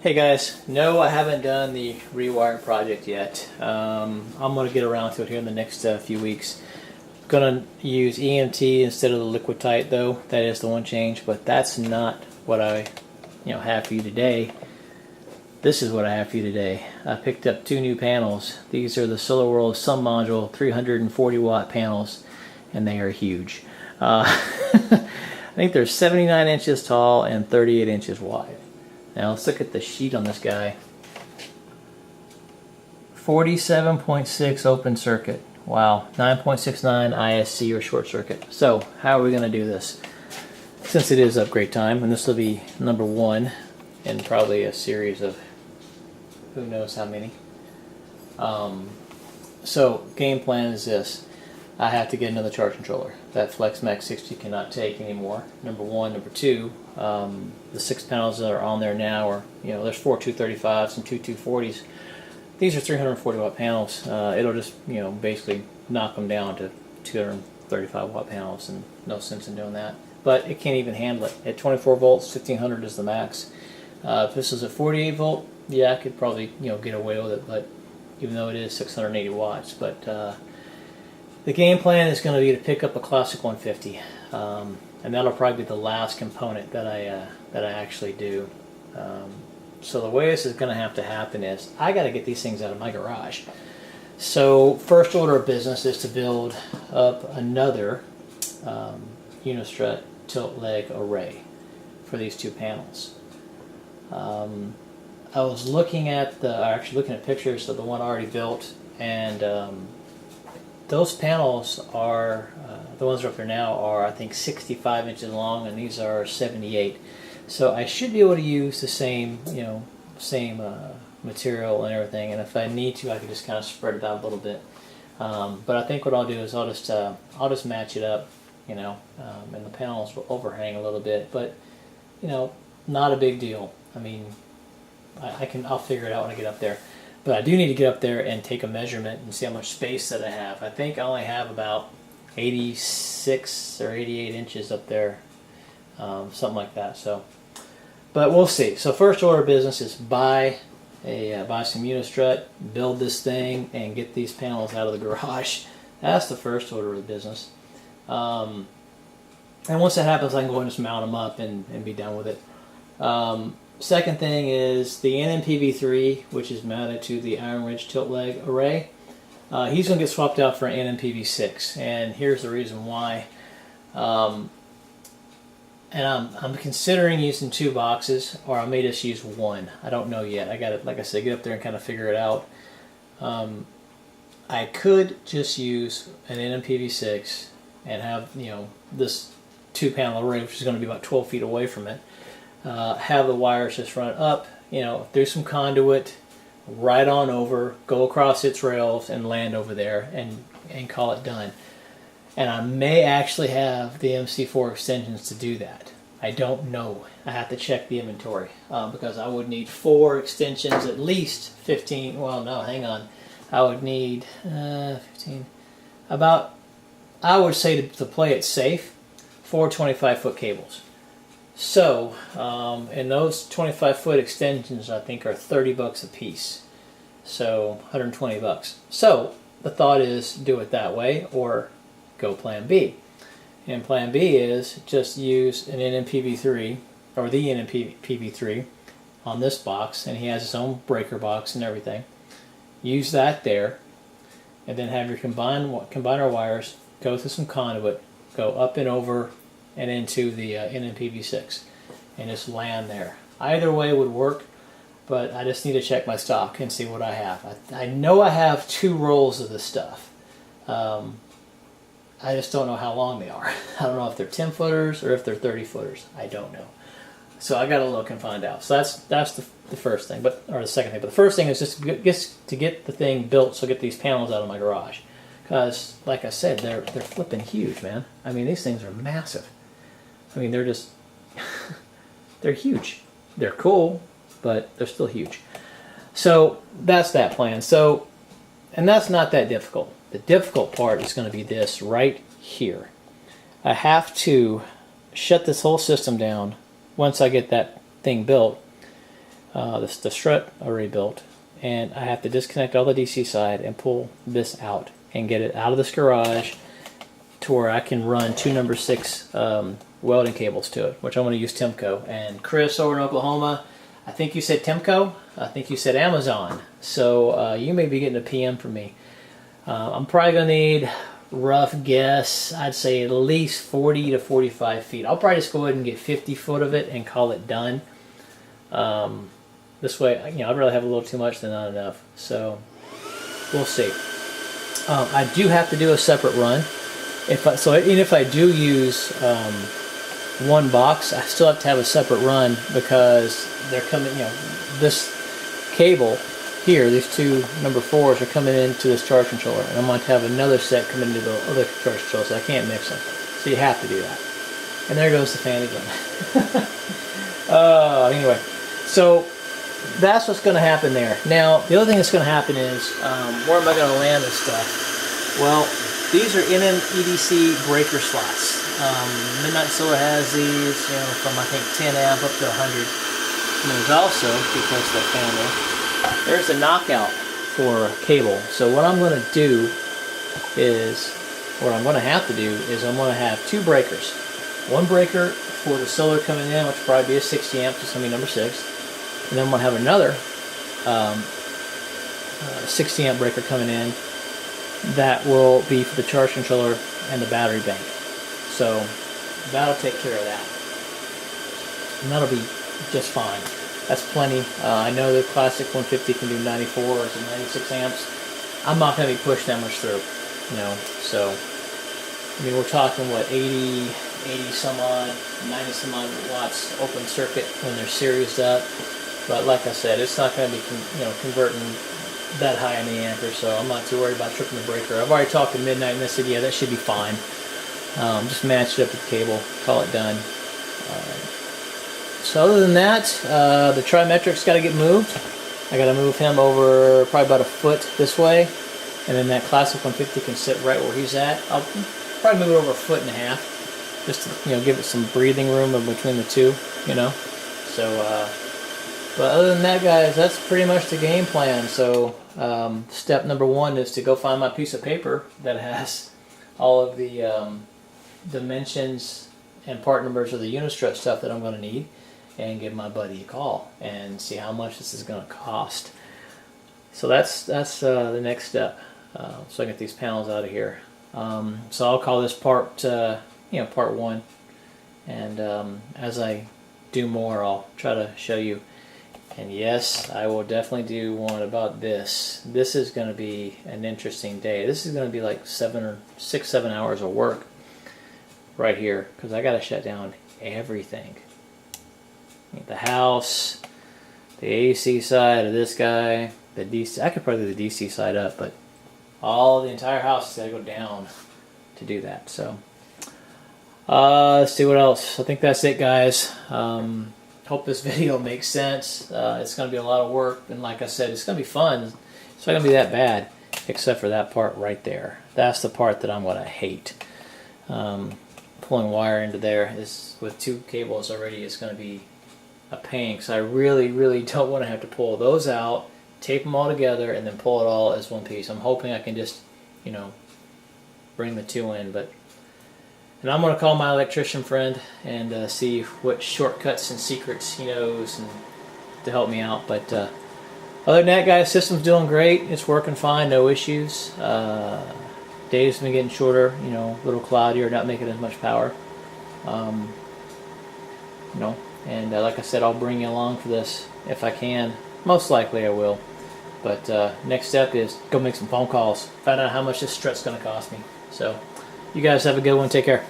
Hey guys, no, I haven't done the rewire project yet. I'm going to get around to it here in the next few weeks. Going to use EMT instead of the Liquid-Tight though. That is the one change, but that's not what I have for you today. This is what I have for you today. I picked up two new panels. These are the SolarWorld Sun Module 340 watt panels, and they are huge. I think they're 79 inches tall and 38 inches wide. Now let's look at the sheet on this guy. 47.6 open circuit. Wow, 9.69 ISC or short circuit. So how are we going to do this? Since it is upgrade time, and this will be number one in probably a series of who knows how many. So game plan is this. I have to get another charge controller. That FlexMax 60 cannot take anymore. Number one. Number two, the 6 panels that are on there now are, there's 4 235s and 2 240s. These are 340 watt panels. It'll just, basically knock them down to 235 watt panels, and no sense in doing that. But it can't even handle it. At 24 volts, 1500 is the max. If this is a 48 volt, yeah, I could probably, get away with it, but even though it is 680 watts. But the game plan is going to be to pick up a Classic 150, and that'll probably be the last component that I actually do. So the way this is going to have to happen is I got to get these things out of my garage. So first order of business is to build up another Unistrut tilt leg array for these two panels. I was looking at pictures of the one already built, and those panels are, the ones that are up there now are, I think, 65 inches long, and these are 78. So I should be able to use the same, material and everything, and if I need to, I can just kind of spread it out a little bit. But I think what I'll do is I'll just match it up, and the panels will overhang a little bit, but, not a big deal. I mean, I'll figure it out when I get up there. But I do need to get up there and take a measurement and see how much space that I have. I think I only have about 86 or 88 inches up there, something like that. So, but we'll see. So first order of business is buy some Unistrut, build this thing, and get these panels out of the garage. That's the first order of business. And once that happens, I can go and just mount them up and be done with it. Second thing is the NMPV3, which is mounted to the Iron Ridge tilt leg array. He's going to get swapped out for an NMPV6, and here's the reason why. And I'm considering using 2 boxes, or I may just use one. I don't know yet. I got to, like I said, get up there and kind of figure it out. I could just use an NMPV6 and have this 2-panel array, which is going to be about 12 feet away from it. Have the wires just run up, through some conduit, right on over, go across its rails, and land over there, and call it done. And I may actually have the MC4 extensions to do that. I don't know. I have to check the inventory, because I would need 4 extensions, at least 15. Well, no, hang on. I would need 15. About, I would say to play it safe, 4 25-foot cables. So, and those 25-foot extensions, I think, are $30 a piece. So, 120 bucks. So, the thought is do it that way, or go plan B. And plan B is just use an NMPV3, or the NMPV3 on this box, and he has his own breaker box and everything. Use that there, and then have your combiner wires go through some conduit, go up and over and into the NMPV6, and just land there. Either way would work, but I just need to check my stock and see what I have. I know I have 2 rolls of this stuff. I just don't know how long they are. I don't know if they're 10 footers or if they're 30 footers. I don't know. So I got to look and find out. So that's the first thing, or the second thing. But the first thing is just to get the thing built, so get these panels out of my garage. Because, like I said, they're flipping huge, man. I mean, these things are massive. I mean, they're just, they're huge. They're cool, but they're still huge. So that's that plan. So, and that's not that difficult. The difficult part is going to be this right here. I have to shut this whole system down once I get that thing built. the strut already built, and I have to disconnect all the DC side and pull this out and get it out of this garage to where I can run two number 6 welding cables to it, which I'm going to use Timco. And Chris over in Oklahoma, I think you said Timco, I think you said Amazon, so you may be getting a PM from me. I'm probably going to need, rough guess, I'd say at least 40 to 45 feet. I'll probably just go ahead and get 50 foot of it and call it done. This way, I'd rather have a little too much than not enough. So we'll see. I do have to do a separate run. So even if I do use one box, I still have to have a separate run because they're coming. This cable here, these two number 4s are coming into this charge controller, and I'm going to have another set come into the other charge controller, so I can't mix them. So you have to do that. And there goes the fan again. Anyway, so that's what's going to happen there. Now, the other thing that's going to happen is, where am I going to land this stuff? Well, these are NMEDC breaker slots. Midnight Solar has these, from I think 10 amp up to 100. And there's also, because of the family, there's a knockout for cable. So what I'm going to do is, what I'm going to have to do is I'm going to have 2 breakers. One breaker for the solar coming in, which will probably be a 60 amp, so it's going to be number 6. And then I'm going to have another 60 amp breaker coming in that will be for the charge controller and the battery bank. So that'll take care of that. And that'll be just fine. That's plenty. I know the classic 150 can do 94 or 96 amps. I'm not going to be pushing that much through, So, I mean, we're talking, what, 80 some odd, 90 some odd watts open circuit when they're seriesed up. But like I said, it's not going to be, converting that high in the ampere, so I'm not too worried about tripping the breaker. I've already talked to Midnight and they said, yeah, that should be fine. Just match it up with the cable, call it done. So other than that, the Trimetric's got to get moved. I got to move him over probably about a foot this way, and then that classic 150 can sit right where he's at. I'll probably move it over a foot and a half, just to give it some breathing room in between the two, So, but other than that, guys, that's pretty much the game plan. So step number 1 is to go find my piece of paper that has all of the dimensions and part numbers of the Unistrut stuff that I'm going to need, and give my buddy a call and see how much this is going to cost. So that's the next step. So I get these panels out of here. So I'll call this part part 1, and as I do more, I'll try to show you. And yes, I will definitely do one about this. This is going to be an interesting day. This is going to be like 6-7 hours of work right here, because I got to shut down everything. The house, the AC side of this guy, the DC. I could probably do the DC side up, but the entire house has got to go down to do that. So let's see what else. I think that's it, guys. Hope this video makes sense. It's going to be a lot of work, and like I said, it's going to be fun. It's not going to be that bad, except for that part right there. That's the part that I'm going to hate. Pulling wire into there is, with 2 cables already, is going to be a pain, because I really, really don't want to have to pull those out, tape them all together, and then pull it all as one piece. I'm hoping I can just, bring the 2 in, and I'm going to call my electrician friend and see what shortcuts and secrets he knows and to help me out. But other than that, guys, system's doing great. It's working fine, no issues. Days been getting shorter, a little cloudier, not making as much power. And like I said, I'll bring you along for this if I can. Most likely I will. But next step is go make some phone calls, find out how much this strut's going to cost me. So you guys have a good one. Take care.